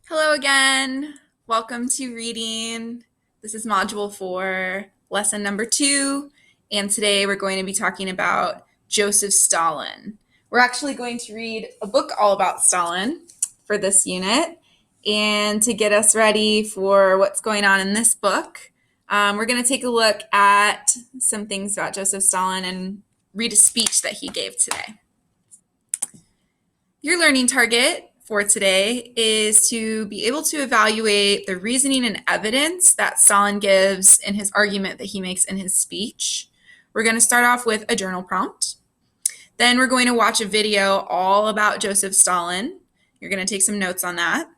Hello again. Welcome to reading. This is Module 4, Lesson number 2, and today we're going to be talking about Joseph Stalin. We're actually going to read a book all about Stalin for this unit, and to get us ready for what's going on in this book, we're going to take a look at some things about Joseph Stalin and read a speech that he gave today. Your learning target for today is to be able to evaluate the reasoning and evidence that Stalin gives in his argument that he makes in his speech. We're going to start off with a journal prompt. Then we're going to watch a video all about Joseph Stalin. You're going to take some notes on that.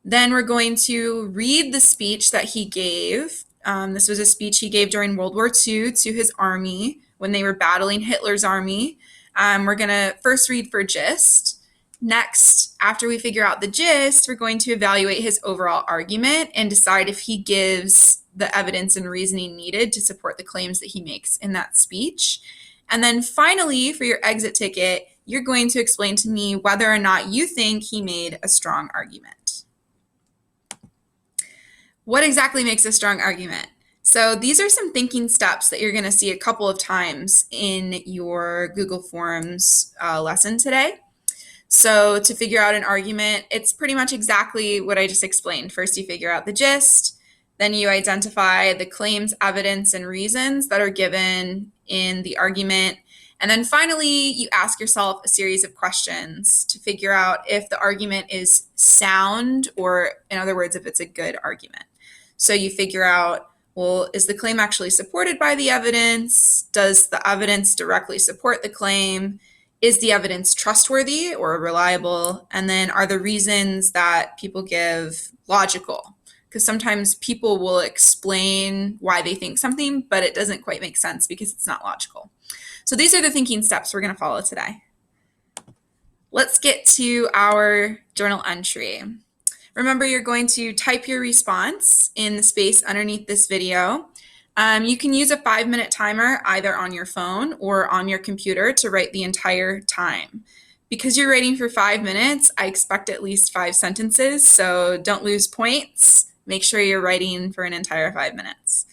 Then we're going to read the speech that he gave. This was a speech he gave during World War II to his army when they were battling Hitler's army. We're going to first read for gist. Next, after we figure out the gist, we're going to evaluate his overall argument and decide if he gives the evidence and reasoning needed to support the claims that he makes in that speech. And then finally, for your exit ticket, you're going to explain to me whether or not you think he made a strong argument. What exactly makes a strong argument? So these are some thinking steps that you're going to see a couple of times in your Google Forms lesson today. So to figure out an argument, it's pretty much exactly what I just explained. First, you figure out the gist, then you identify the claims, evidence, and reasons that are given in the argument, and then finally, you ask yourself a series of questions to figure out if the argument is sound, or in other words, if it's a good argument. So you figure out, well, is the claim actually supported by the evidence? Does the evidence directly support the claim? Is the evidence trustworthy or reliable? And then are the reasons that people give logical? Because sometimes people will explain why they think something, but it doesn't quite make sense because it's not logical. So these are the thinking steps we're going to follow today. Let's get to our journal entry. Remember, you're going to type your response in the space underneath this video. You can use a 5-minute timer either on your phone or on your computer to write the entire time. Because you're writing for 5 minutes, I expect at least 5 sentences, so don't lose points. Make sure you're writing for an entire 5 minutes.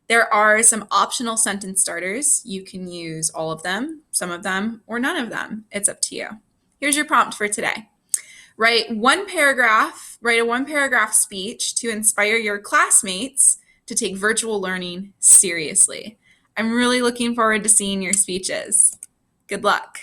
There are some optional sentence starters. You can use all of them, some of them, or none of them. It's up to you. Here's your prompt for today. Write a one-paragraph speech to inspire your classmates to take virtual learning seriously. I'm really looking forward to seeing your speeches. Good luck.